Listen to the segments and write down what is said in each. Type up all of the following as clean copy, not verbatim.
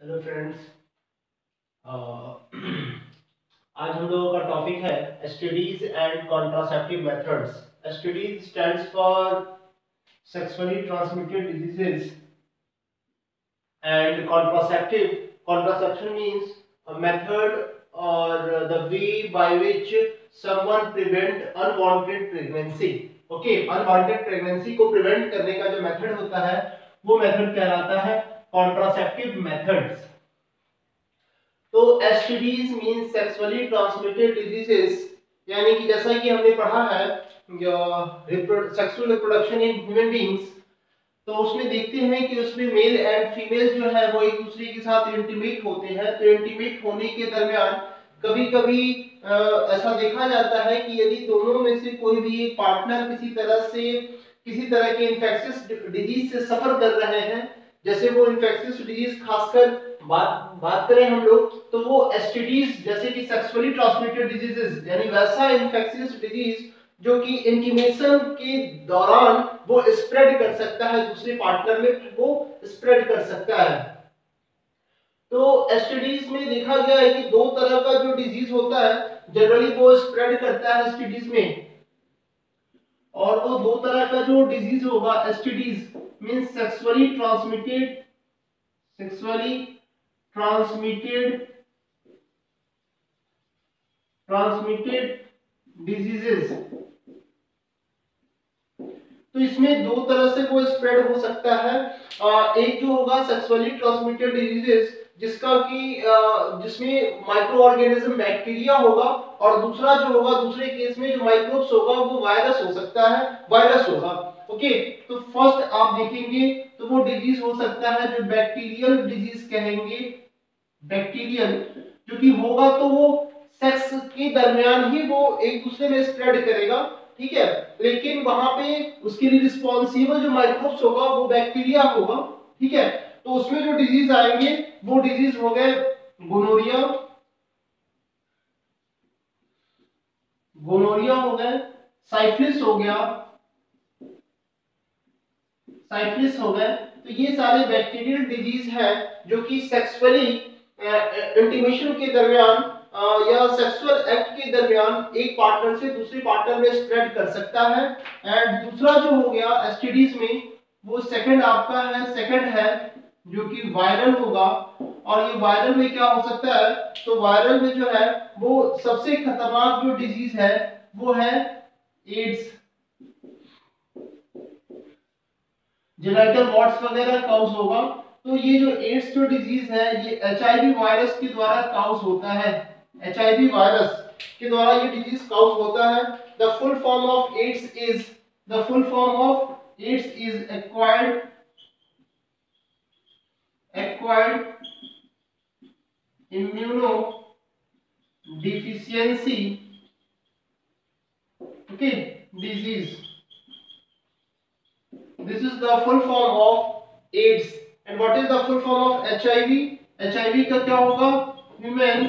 Hello friends. आज हम लोगों का टॉपिक है STDs and contraceptive methods. STDs stands for sexually transmitted diseases and contraception means a method or the way by which someone prevent unwanted pregnancy. Okay, unwanted pregnancy को prevent करने का जो method होता है वो मेथड कहलाता है कॉन्ट्रासेप्टिव मेथड्स। तो STDs mean sexually transmitted diseases, यानी कि जैसा कि हमने पढ़ा है sexual reproduction in human beings, तो उसमें देखते हैं कि उसमें मेल एंड फीमेल जो है वो एक दूसरे के साथ इंटीमेट होते हैं। तो इंटीमेट होने के दरमियान कभी कभी ऐसा देखा जाता है कि यदि दोनों में से कोई भी एक पार्टनर किसी तरह के इन्फेक्शियस डिजीज से सफर कर रहे हैं, जैसे वो इन्फेक्शियस डिजीज खासकर बात करें हम लोग तो वो एसटीडीज जैसे कि सेक्सुअली ट्रांसमिटेड डिजीजेस, यानी वैसा इन्फेक्शियस डिजीज जो कि इंटीमेशन के दौरान वो स्प्रेड कर सकता है, दूसरे पार्टनर में वो स्प्रेड कर सकता है। तो एसटीडीज में देखा गया है कि दो तरह का जो डिजीज होता है जनरली वो स्प्रेड करता है एसटीडीज में, और वो दो तरह का जो डिजीज होगा STDs means sexually transmitted transmitted diseases. तो इसमें दो तरह से वो स्प्रेड हो सकता है। एक जो होगा सेक्सुअली ट्रांसमिटेड डिजीजेस जिसमें माइक्रो ऑर्गेनिज्म बैक्टीरिया होगा, और दूसरा जो होगा दूसरे केस में जो माइक्रोब्स होगा वो वायरस हो सकता है, वायरस होगा। ओके, तो फर्स्ट आप देखेंगे तो वो डिजीज हो सकता है जो बैक्टीरियल डिजीज कहेंगे। बैक्टीरियल जो कि होगा तो वो सेक्स के दरमियान ही वो एक दूसरे में स्प्रेड करेगा, ठीक है, लेकिन वहां पे उसके लिए रिस्पॉन्सिबल जो माइक्रोब्स होगा वो बैक्टीरिया होगा, ठीक है। तो उसमें जो डिजीज आएंगे वो डिजीज हो गए गोनोरिया गोनोरिया हो गए, साइफिलिस हो गया, साइफिलिस हो गए। तो ये सारे बैक्टीरियल डिजीज हैं जो कि सेक्सुअली इंटीमेशन के दरमियान या सेक्सुअल एक्ट के दरमियान एक पार्टनर से दूसरे पार्टनर में स्प्रेड कर सकता है। एंड दूसरा जो हो गया एसटीडीज में वो सेकंड है जो कि वायरल होगा। और ये वायरल में क्या हो सकता है, तो वायरल में जो है वो सबसे खतरनाक जो डिजीज है वो है एड्स, जेनिटल वॉर्ट्स वगैरह काउज होगा। तो ये जो एड्स जो डिजीज है ये एचआईवी वायरस के द्वारा काउज होता है, एचआईवी वायरस के द्वारा ये डिजीज काउज होता है। The full form of AIDS is acquired immuno deficiency, okay, disease. This is the full form of AIDS. And what is the full form of HIV? HIV का क्या होगा? Human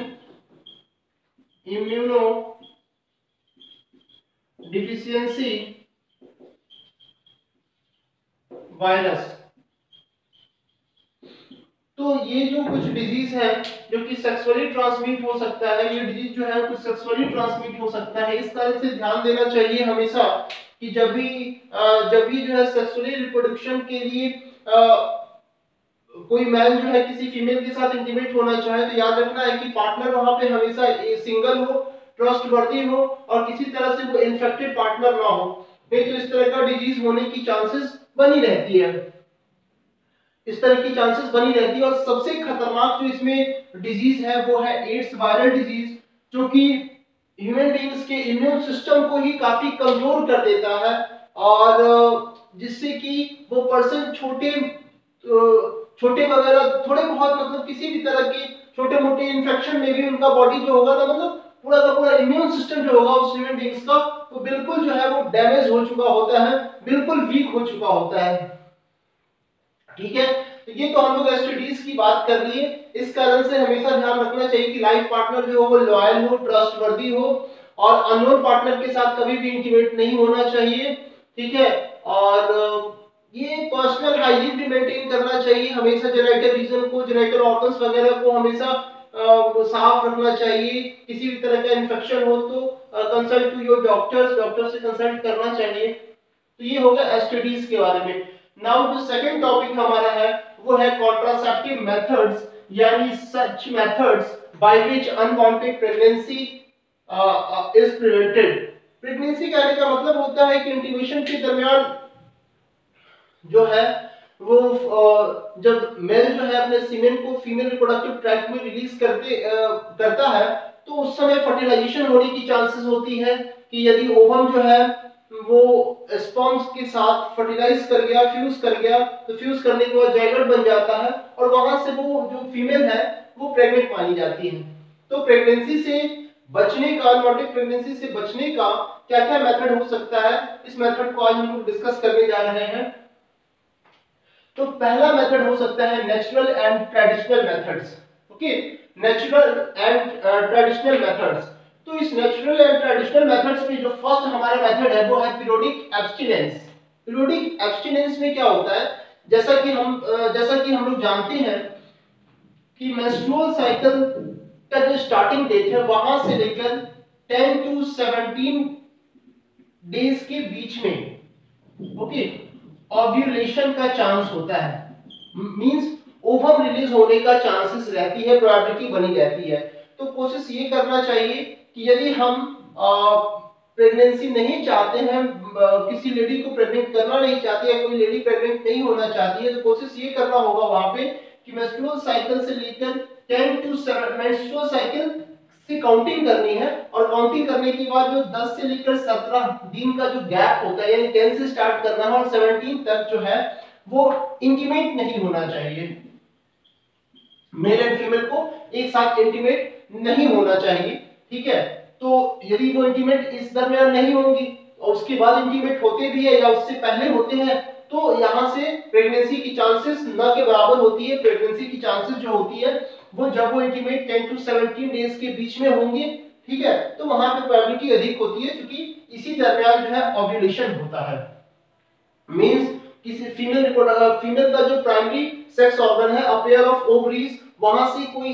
Immunodeficiency Virus। तो ये जो कुछ disease है जो कि सेक्सुअली ट्रांसमिट हो सकता है, ये डिजीज जो है कुछ सेक्सुअली ट्रांसमिट हो सकता है। इस तरह से ध्यान देना चाहिए हमेशा कि जब भी जो है सेक्सुअली रिप्रोडक्शन के लिए कोई मैन जो है किसी फीमेल के साथ इंटीमेट होना चाहे तो याद रखना है कि पार्टनर वहां पे हमेशा सिंगल हो, ट्रस्टवर्दी हो और किसी तरह से वो इन्फेक्टेड पार्टनर ना हो, नहीं तो इस तरह का डिजीज होने की चांसेस बनी रहती है, इस तरह की चांसेस बनी रहती है। और सबसे खतरनाक जो इसमें डिजीज है वो है एड्स वायरल डिजीज, जो कि ह्यूमन बीइंग्स के इम्यून सिस्टम को ही काफी कमजोर कर देता है, और जिससे कि वो पर्सन छोटे वगैरह थोड़े बहुत मतलब किसी भी तरह के छोटे मोटे इन्फेक्शन में भी उनका बॉडी जो होगा ना, मतलब पूरा का पूरा इम्यून सिस्टम जो होगा उस ह्यूमन बीइंग्स का वो बिल्कुल जो है वो डैमेज हो चुका होता है, बिल्कुल वीक हो चुका होता है, ठीक है। तो ये तो हम लोग एसटीडीज की बात कर लिए। इस कारण से हमेशा ध्यान रखना चाहिए कि लाइफ पार्टनर जो हो वो लॉयल हो, ट्रस्टवर्दी हो, और अननोन पार्टनर के साथ कभी भी इंटीमेट नहीं होना चाहिए, ठीक है। और ये पर्सनल हाइजीन भी मेंटेन करना चाहिए, हमेशा जेनिटल रीजन को, जेनिटल ऑर्गन्स वगैरह को हमेशा साफ रखना चाहिए। किसी भी तरह का इन्फेक्शन हो तो consult to your doctors, doctor से कंसल्ट करना चाहिए। तो ये हो गया एसटीडीज के बारे में। नाउ जो सेकंड टॉपिक हमारा है वो है कॉन्ट्रासेप्टिव मेथड्स, यानी such methods by which unwanted pregnancy is prevented. Pregnancy कहने का मतलब होता है कि इंटिमेशन के दरमियान जो है वो जब मेल जो है अपने सीमेन को फीमेल रिप्रोडक्टिव ट्रैक्ट में रिलीज करता है तो उस समय फर्टिलाइजेशन होने की चांसेस होती है कि यदि ओवम जो है वो स्पर्म्स के साथ फर्टिलाइज कर गया, फ्यूज कर गया, तो फ्यूज करने के बाद जाइगोट बन जाता है और वहां से वो जो फीमेल है वो प्रेग्नेंट मानी जाती है। तो प्रेगनेंसी से बचने का, अनवांटेड प्रेगनेंसी से बचने का क्या क्या मेथड हो सकता है, इस मेथड को आज हम लोग डिस्कस करने जा रहे हैं। तो पहला मेथड हो सकता है natural and traditional methods. Okay, natural and traditional methods. तो इस नेचुरल एंड ट्रेडिशनल मेथड्स में जो फर्स्ट हमारा मेथड है वो है पीरियोडिक एब्स्टिनेंस। पीरियोडिक एब्स्टिनेंस में क्या होता है, जैसा कि हम लोग जानते हैं कि मेंस्ट्रुअल साइकिल का जो स्टार्टिंग डेट है वहां से लेकर 10 to 17 डेज के बीच में ओके ओव्यूलेशन का चांस होता है, मींस ओवम रिलीज होने का चांसेस रहती है, प्रोबेबिलिटी बनी रहती है। तो कोशिश ये करना चाहिए कि यदि हम प्रेगनेंसी नहीं चाहते हैं, किसी लेडी को प्रेग्नेंट करना नहीं चाहते या कोई लेडी प्रेग्नेंट नहीं होना चाहती है, तो कोशिश ये करना होगा वहां पे कि मेंस्ट्रुअल साइकिल से लेकर 10 to 7 मेंस्ट्रुअल साइकिल से काउंटिंग करनी है और काउंटिंग करने के बाद जो 10 से लेकर 17 दिन का जो गैप होता है, यानी 10 से स्टार्ट करना है और 17 तक जो है वो इंटीमेट नहीं होना चाहिए। मेल एंड फीमेल को एक साथ इंटीमेट नहीं होना चाहिए, ठीक है। तो यदि वो इंटीमेट इस दरमियान नहीं होंगी और उसके बाद इंटीमेट होते भी है या उससे पहले होते हैं, तो यहां से प्रेगनेंसी की चांसेस न के बराबर होती है। प्रेगनेंसी की चांसेस जो होती है वो जब वो इंटीमेट 10 to 17 डेज के बीच में होंगे, ठीक है, तो वहां पे प्रोबेबिलिटी अधिक होती है क्योंकि इसी दरमियान जो है ओव्यूलेशन होता है। मींस किसी फीमेल का जो प्राइमरी सेक्स ऑर्गन है, अ पेयर ऑफ ओवरीज, वहां से कोई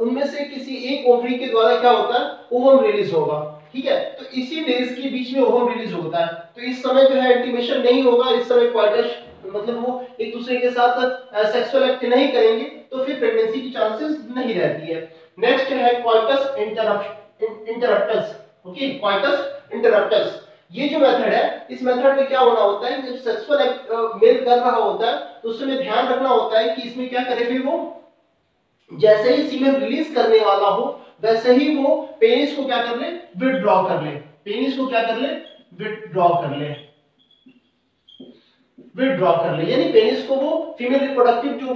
उनमें से किसी एक ओवरी के द्वारा क्या होता है, ओवम रिलीज होगा, ठीक है। तो इसी डेज के बीच में ओवम रिलीज होता है, तो इस समय जो है इंटीमेशन नहीं होगा, इस समय क्वाइटस मतलब वो एक दूसरे के साथ सेक्सुअल एक्ट नहीं करेंगे, तो फिर प्रेगनेंसी की चांसेस नहीं रहती है। नेक्स्ट है coitus interruptus. Okay, coitus interruptus, ये जो मेथड है, इस मेथड में क्या होना होता है, जब सेक्सुअल एक्ट मेल कर रहा होता है तो उस समय ध्यान रखना होता है कि इसमें क्या करे, फिर वो जैसे ही सीमेन रिलीज करने वाला हो वैसे ही वो पेनिस को क्या कर ले, विथड्रॉ कर ले। पेनिस को क्या कर ले, विथड्रॉ कर ले, विथड्रॉ कर ले, यानी पेनिस को वो फीमेल रिप्रोडक्टिव जो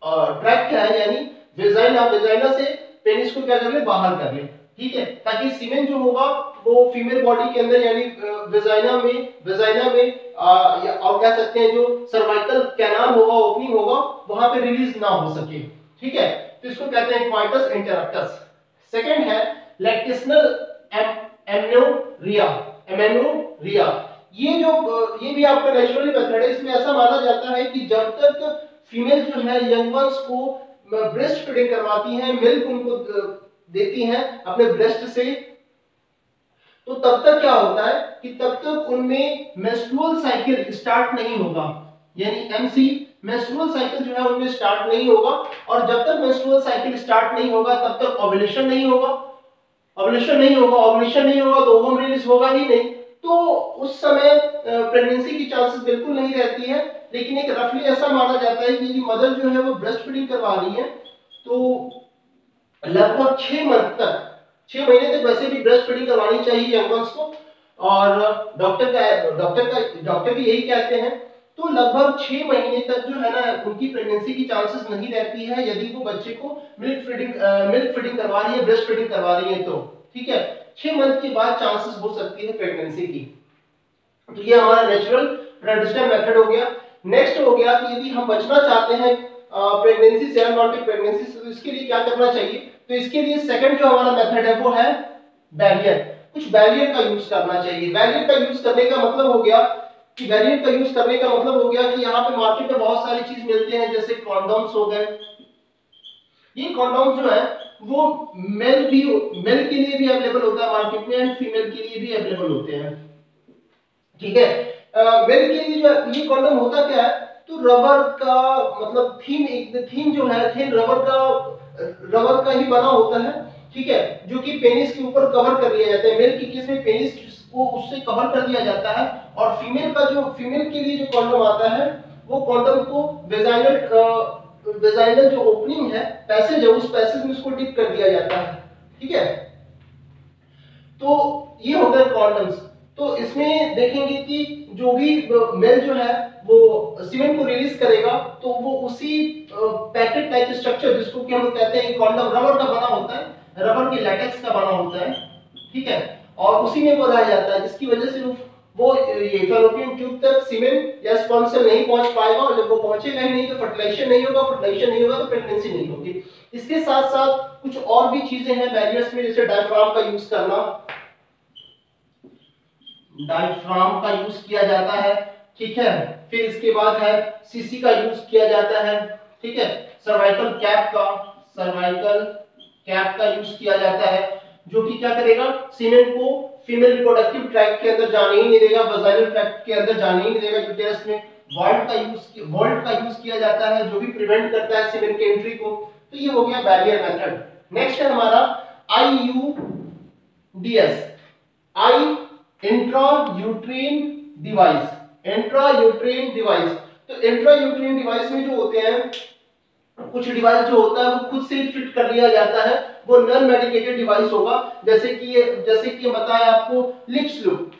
ट्रैक्ट है यानी वेजाइना से पेनिस को क्या कर ले, बाहर कर ले, ठीक है, ताकि सीमेन जो होगा वो फीमेल बॉडी के अंदर यानी वेजाइना में या और कह सकते हैं जो सर्वाइकल कैनाल होगा, ओपनिंग होगा, वहां पे रिलीज ना हो सके, ठीक है। तो इसको कहते हैं क्वाइटस इंटरप्टस। सेकंड है लैक्टेशनल एमेनोरिया। ये भी आपका नेचुरली मेथड है। इसमें ऐसा माना जाता है कि जब तक फीमेल जो है यंग वंस को ब्रेस्ट फीडिंग करवाती हैं, मिल्क उनको देती हैं अपने ब्रेस्ट से, तो तब तक क्या होता है कि तब तक उनमें मेंस्ट्रुअल साइकिल स्टार्ट नहीं होगा, यानी एमसी मेंस्ट्रुअल साइकिल जो है उनमें स्टार्ट नहीं होगा, और जब तक मेंस्ट्रुअल साइकिल स्टार्ट नहीं होगा तब तक ओव्यूलेशन नहीं होगा, तो ओवम रिलीज होगा ही नहीं। तो उस समय प्रेगनेंसी की चांसेस बिल्कुल नहीं रहती है। लेकिन एक रफली ऐसा माना जाता है कि यदि मदर जो है वो ब्रेस्ट फीडिंग करवा रही है तो लगभग 6 महीने तक वैसे भी ब्रेस्ट फीडिंग करवानी चाहिए यंग वंस को, और डॉक्टर भी यही कहते हैं। तो लगभग 6 महीने तक जो है ना उनकी प्रेगनेंसी की चांसेस नहीं रहती है यदि वो बच्चे को मिल्क फीडिंग करवा रही है, ब्रेस्ट फीडिंग करवा रही है, तो ठीक है 6 मंथ के बाद चांसेस हो सकती है प्रेगनेंसी की। तो ये हमारा नेचुरल ट्रेडिशनल मेथड हो गया। नेक्स्ट हो गया कि यदि हम बचना चाहते हैं प्रेगनेंसी से, अनवांटेड प्रेगनेंसी से, तो इसके लिए क्या करना चाहिए। तो इसके लिए सेकंड जो हमारा मेथड है वो है बैरियर। कुछ बैरियर का यूज करना चाहिए। बैरियर का यूज करने का मतलब हो गया कि बैरियर का यूज करने का मतलब हो गया कि यहाँ पे मार्केट में बहुत सारी चीज मिलते हैं, जैसे कॉन्डोम्स हो गए। ये कॉन्डोम्स जो है वो मेल के लिए भी अवेलेबल होता है मार्केट में एंड फीमेल के लिए भी अवेलेबल होते हैं, ठीक है। मेल के लिए जो ये कॉन्डोम होता क्या है, तो रबर का मतलब थीन जो है, थीन रबर का ही बना होता है, ठीक है, जो कि पेनिस के ऊपर कवर कर लिया जाता है। मेल के केस में पेनिस को उससे कवर कर दिया जाता है, और फीमेल के लिए जो कॉन्डोम आता है वो कॉन्डोम को वेजाइनल जो ओपनिंग है, पैसेज है, उस पैसेज में उसको डिप कर दिया जाता है, ठीक है। तो ये हो गए कॉन्डम्स। तो इसमें देखेंगे कि जो भी मेल जो है वो सीमेंट को रिलीज करेगा, तो वो उसी पैकेट टाइप स्ट्रक्चर, जिसको कि हम कहते हैं कॉन्डम रबर का बना होता है, रबर के लैटेक्स का बना होता है, ठीक है, और उसी में वो रह जाता है, जिसकी वजह से वो ये फैलोपियन ट्यूब तक सीमेंट या स्पर्म सेल नहीं पहुंच पाएगा, और जब वो पहुंचेगा ही नहीं तो फर्टिलाइजेशन नहीं होगा, फर्टिलाइजेशन नहीं होगा तो प्रेगनेंसी नहीं होगी। इसके साथ साथ कुछ और भी चीजें हैं बैरियर्स में, जैसे डायफ्राम का यूज करना, डायफ्राम का यूज किया जाता है, ठीक है। फिर इसके बाद है सीसी का यूज किया जाता है, ठीक है। सर्वाइकल कैप का यूज किया जाता है, जो कि क्या करेगा, सीमेंट को फीमेल रिप्रोडक्टिव ट्रैक्ट के अंदर जाने ही नहीं देगा, वजाइनल ट्रैक्ट के अंदर जाने ही नहीं देगा। यूटेरस में वॉल्ट का यूज किया जाता है, जो भी प्रिवेंट करता है सीमेंट के एंट्री को। तो ये हो गया बैरियर मेथड। नेक्स्ट है हमारा IUDS, आई इंट्रायूट्रीन डिवाइस। इंट्रायूट्रीन डिवाइस, तो इंट्रायूट्रीन डिवाइस में जो होते हैं, कुछ डिवाइस जो होता है वो खुद से फिट कर लिया जाता है, वो नॉन मेडिकेटेड डिवाइस होगा। जैसे कि बताया आपको लिप्स लूप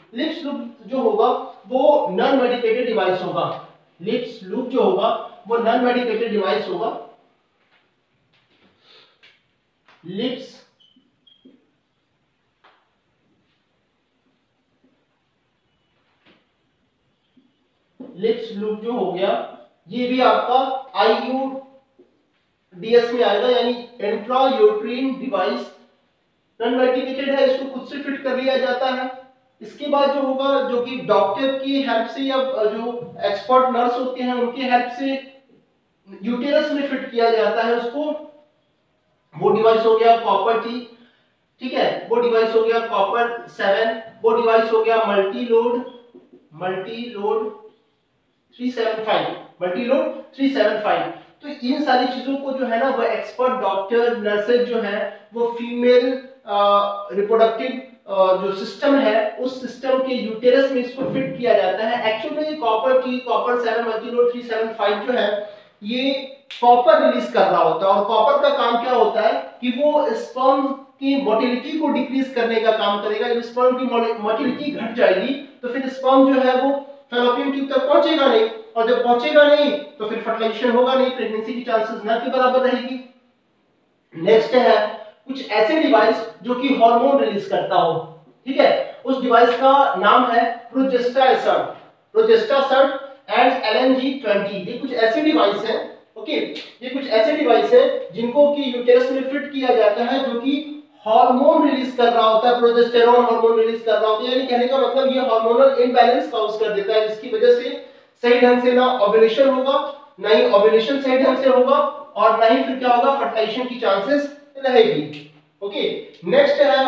जो होगा वो नॉन मेडिकेटेड डिवाइस होगा। लिप्स लूप जो होगा वो नॉन मेडिकेटेड डिवाइस होगा। लिप्स लूप जो हो गया, ये भी आपका IUDS में आएगा, यानी इंट्रायूट्रीन डिवाइस, नॉन मेडिकेटेड है, इसको खुद से फिट कर लिया जाता है। इसके बाद जो होगा, जो कि डॉक्टर की हेल्प से या जो एक्सपर्ट नर्स होते हैं उनकी हेल्प से यूटेरस में फिट किया जाता है उसको। वो डिवाइस हो गया कॉपर टी, ठीक है, वो डिवाइस हो गया कॉपर 7, वो डिवाइस हो गया मल्टी लोड 375। तो इन सारी चीजों को जो है ना, वो एक्सपर्ट डॉक्टर नर्सेज जो है वो फीमेल रिप्रोडक्टिव जो सिस्टम है उस सिस्टम के यूटेरस में इसको फिट किया जाता है। एक्चुअली में ये कॉपर 7 मल्टीलोड 375 जो है ये कॉपर रिलीज कर रहा होता है, और कॉपर का काम क्या होता है कि वो स्पर्म की मोटिलिटी को डिक्रीज करने का काम करेगा। जब स्पर्म की मोटिलिटी घट जाएगी तो फिर स्पर्म जो है वो फैलोपियन ट्यूब तक पहुंचेगा नहीं, और जब पहुंचेगा नहीं तो फिर फर्टिलाइजेशन होगा नहीं, प्रेगनेंसी की चांसेस न के बराबर रहेगी। नेक्स्ट है कुछ ऐसे डिवाइस जो कि हार्मोन रिलीज करता हो, ठीक है, उस डिवाइस का नाम है प्रोजेस्टासर्ट एंड LNG20। ये कुछ ऐसे डिवाइस हैं, ओके, ये कुछ ऐसे डिवाइस हैं जिनको कि यूटेरस में फिट किया जाता है, जो कि हार्मोन रिलीज कर रहा होता है, प्रोजेस्टेरोन हार्मोन रिलीज कर रहा होता है। यानी कहने का मतलब ये हार्मोनल इम्बैलेंस कॉज कर देता है, जिसकी वजह से सही ढंग से ना ओव्यूलेशन होगा, ना ही ओव्यूलेशन सही ढंग से होगा, और ना ही फिर क्या होगा, फर्टिलाइजेशन की चांसेस रहेगी। ओके, नेक्स्ट है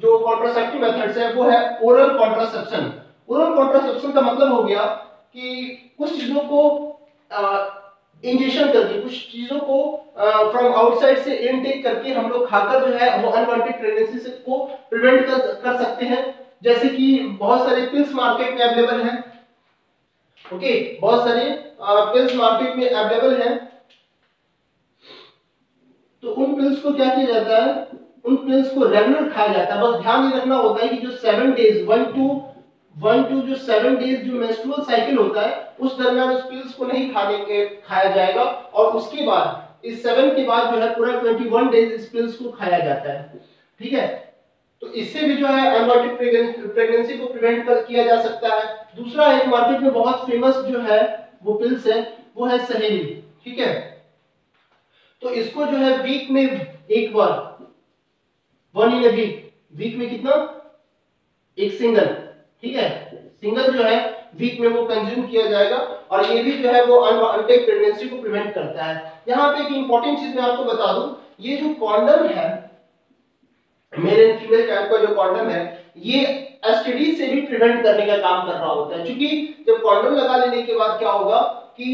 जो कॉन्ट्रासेप्टिव मेथड्स है वो है ओरल कॉन्ट्रासेप्शन। ओरल कॉन्ट्रासेप्शन का मतलब हो गया कि कुछ चीजों को इंजेक्शन करके, कुछ चीजों को फ्रॉम आउटसाइड से इनटेक करके हम लोग खाकर जो है वो अनवांटेड प्रेगनेंसी से को प्रिवेंट कर सकते हैं। जैसे कि बहुत सारे पिल्स मार्केट में अवेलेबल हैं, ओके, बहुत सारे पिल्स मार्केट में अवेलेबल हैं। तो उन पिल्स को क्या किया जाता है, उन पिल्स को रेगुलर खाया जाता है। बस ध्यान ये रखना होता है कि जो 7 डेज 1 टू जो 7 डेज जो मेंस्ट्रुअल साइकिल होता है उस दरमियान उस पिल्स को नहीं खाया जाएगा, और उसके बाद इस 7 के बाद जो है पूरा 21 डेज इस पिल्स को खाया जाता है, ठीक है। तो इससे भी जो है अनवांटेड प्रेगनेंसी को प्रिवेंट किया जा सकता है। दूसरा एक मार्केट में बहुत फेमस जो है वो पिल्स है, वो है सहेली, ठीक है। तो इसको जो है वीक में एक बार, 1 इन a वीक में कितना, एक सिंगल, ठीक है, सिंगल जो है वीक में वो कंज्यूम किया जाएगा और ये भी जो है वो अनवांटेड प्रेगनेंसी को प्रिवेंट करता है। यहाँ पे एक इंपॉर्टेंट चीज मैं आपको बता दूं, ये जो कॉन्डम है, मेल एंड फीमेल टाइप का जो कॉन्डम है, ये एसटीडी से भी प्रिवेंट करने का काम कर रहा होता है। क्योंकि जब कॉन्डम लगा लेने के बाद क्या होगा कि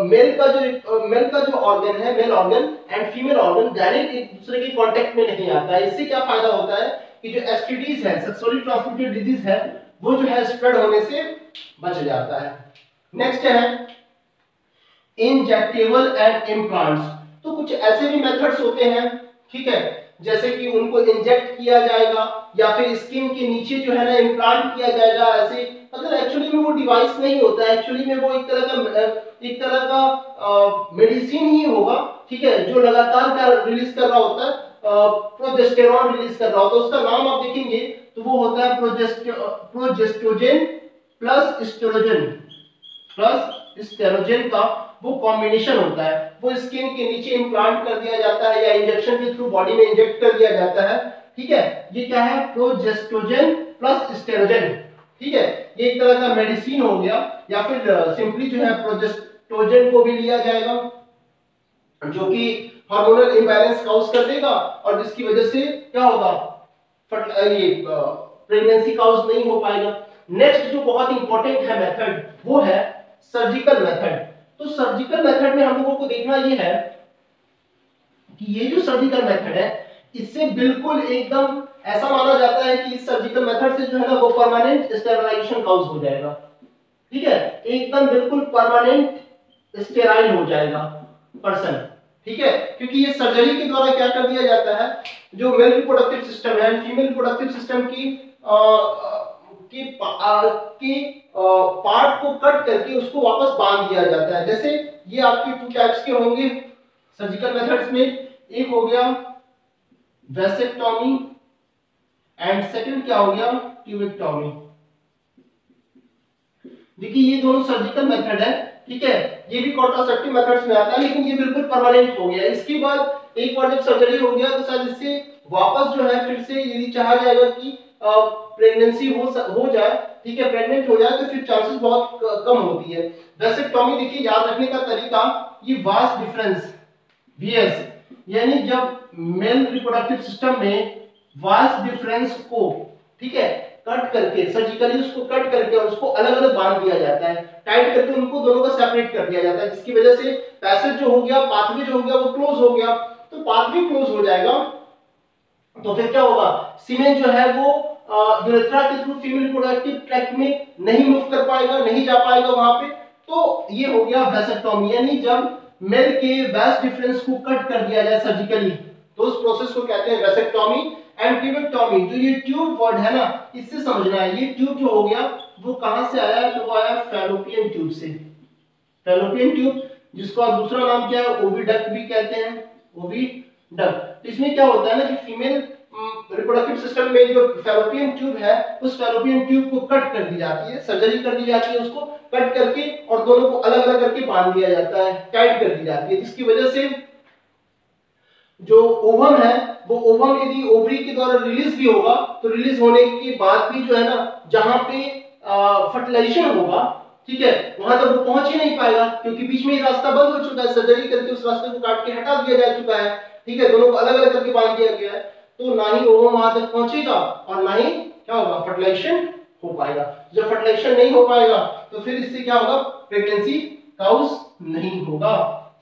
मेल का जो ऑर्गन है, male organ and female organ direct एक दूसरे के कांटेक्ट में नहीं आता है। इससे क्या फायदा होता है कि जो एसटीडीज है, सेक्सुअली ट्रांसमिटेड डिजीज है, वो जो है स्प्रेड होने से बच जाता है। नेक्स्ट है इंजेक्टेबल एंड इम्प्लांट्स। तो कुछ ऐसे भी मेथड्स होते हैं, ठीक है, जैसे कि उनको इंजेक्ट किया जाएगा या फिर स्किन के नीचे जो है ना इम्प्लांट किया जाएगा। ऐसे मतलब एक्चुअली में वो डिवाइस नहीं होता है, एक्चुअली में वो एक तरह का मेडिसिन ही होगा, ठीक है, जो लगातार क्या रिलीज कर रहा होता है, प्रोजेस्टेरॉन रिलीज कर रहा होता है। उसका नाम आप देखेंगे तो वो होता है प्रोजेस्टोजेन प्लस स्टेरोजन का वो कॉम्बिनेशन होता है। वो स्किन के नीचे इम्प्लांट कर दिया जाता है या इंजेक्शन के थ्रू बॉडी में इंजेक्ट कर दिया जाता है, ठीक है। ये क्या है, प्रोजेस्टोजेन प्लस स्टेरोजन, ठीक है। ये एक तरह का मेडिसिन हो गया, या फिर सिंपली जो है प्रोजेस्टोजेन को भी लिया जाएगा, जो कि हार्मोनल इंबैलेंस काउज कर देगा और जिसकी वजह से क्या होगा, ये प्रेगनेंसी काउज नहीं हो पाएगा। नेक्स्ट जो बहुत इंपॉर्टेंट है मेथड, वो है सर्जिकल मेथड। तो सर्जिकल मेथड में हम लोगों को देखना ये है कि ये जो सर्जिकल मेथड है, इससे बिल्कुल एकदम ऐसा माना जाता है कि इस सर्जिकल मेथड से जो है ना वो परमानेंट स्टेरिलाइजेशन काउज हो जाएगा, ठीक है, एकदम बिल्कुल परमानेंट स्टेराइल हो जाएगा पर्सन, ठीक है। क्योंकि ये सर्जरी के द्वारा क्या कर दिया जाता है, जो मेल रिप्रोडक्टिव सिस्टम है, फीमेल रिप्रोडक्टिव सिस्टम की पार्ट को कट करके उसको वापस बांध दिया जाता है। जैसे ये आपके टू टाइप्स के होंगे सर्जिकल मेथड्स में, एक हो गया वैसेक्टोमी एंड सेकंड क्या हो गया, ट्यूबेक्टोमी। देखिए ये दोनों सर्जिकल मेथड है, ठीक है, ये भी कॉन्ट्रासेप्टिव मेथड्स में आता है, लेकिन ये बिल्कुल परमानेंट हो गया। इसके बाद एक बार जब सर्जरी हो गया तो शायद इससे वापस जो है फिर से यदि चाहा जाएगा कि प्रेगनेंसी हो जाए, ठीक है, प्रेग्नेंट हो जाए, तो फिर चांसेस बहुत कम होती है। वैसेक्टोमी देखिए याद रखने का तरीका, ये वास्ट डिफरेंस वीएस, यानी जब मेल रिप्रोडक्टिव सिस्टम में वास्ट डिफरेंस को, ठीक है, कट करके सर्जिकली उसको कट करके और उसको अलग अलग बांध दिया जाता है, टाइट करके उनको दोनों को सेपरेट कर दिया जाता है, जिसकी वजह से पैसेज जो हो गया, पाथवे जो हो गया वो क्लोज हो गया। तो पाथवे क्लोज हो जाएगा तो फिर क्या होगा, सीमेन जो है वो यूरेथ्रा के थ्रू फीमेल रिप्रोडक्टिव ट्रैक्ट में नहीं मूव कर पाएगा, नहीं जा पाएगा वहां पे। तो ये हो गया वैसेक्टोमी, यानी जब मेल के वास्ट डिफरेंस को कट कर दिया जाए सर्जिकली, तो उस प्रोसेस को कहते हैं वैसेक्टोमी। एंड ट्यूबेक्टोमी, जो ये ट्यूब वर्ड है ना, इससे समझना है, ये ट्यूब जो हो गया वो कहां से आया, तो वो आया फैलोपियन ट्यूब से। फैलोपियन ट्यूब, जिसको आप दूसरा नाम क्या है, ओविडक्ट भी कहते हैं, ओविडक्ट। तो इसमें क्या होता है ना कि फीमेल रिप्रोडक्टिव सिस्टम में जो फैलोपियन ट्यूब है, उस फैलोपियन ट्यूब को कट कर दी जाती है, सर्जरी कर दी जाती है, उसको कट करके और दोनों को अलग अलग करके बांध दिया जाता है, टाइट कर दी जाती है, जिसकी वजह से जो ओवम है वो ओवम यदि ओवरी के द्वारा रिलीज भी होगा, तो रिलीज होने के बाद भी जो है ना, जहां पे फर्टिलाइजेशन होगा, ठीक है, वहां तक वो पहुंच ही नहीं पाएगा, क्योंकि बीच में ही रास्ता बंद हो चुका है, सर्जरी करके उस रास्ते को काट के हटा दिया जा चुका है, ठीक है, दोनों को अलग अलग करके बांध दिया गया है। तो ना ही ओवम वहां तक पहुंचेगा और ना ही क्या होगा, फर्टिलाइजेशन हो पाएगा। जब फर्टिलाइजेशन नहीं हो पाएगा तो फिर इससे क्या होगा, प्रेगनेंसी काउज नहीं होगा,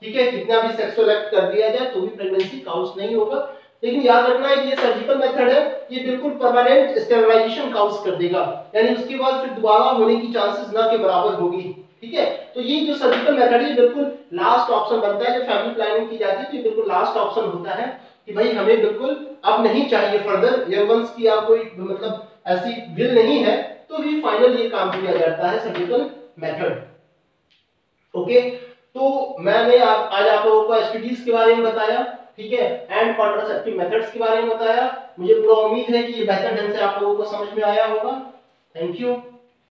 ठीक है, कितना भी सेक्सुअल एक्ट कर दिया जाए तो भी प्रेगनेंसी काउज नहीं होगा। लेकिन याद रखना है कि ये सर्जिकल मेथड है, ये बिल्कुल परमानेंट स्टेरिलाइजेशन काउज कर देगा, यानी उसके बाद फिर दोबारा होने की चांसेस ना के बराबर होगी, ठीक है। तो ये जो सर्जिकल मेथड है बिल्कुल लास्ट ऑप्शन बनता है, जब फैमिली प्लानिंग की जाती है तो ये बिल्कुल लास्ट ऑप्शन होता है कि भाई हमें बिल्कुल अब नहीं चाहिए फर्दर, यंग वंस की आप कोई मतलब ऐसी विल नहीं है, तो भी फाइनल ये काम किया जाता है सर्जिकल मेथड। ओके, तो मैंने आज आप लोगों को एसटीडीज के बारे में बताया, ठीक है, एंड कॉन्ट्रासेप्टिव मेथड्स के बारे में बताया। मुझे पूरा उम्मीद है कि ये बेहतर ढंग से आप लोगों को समझ में आया होगा। Thank you.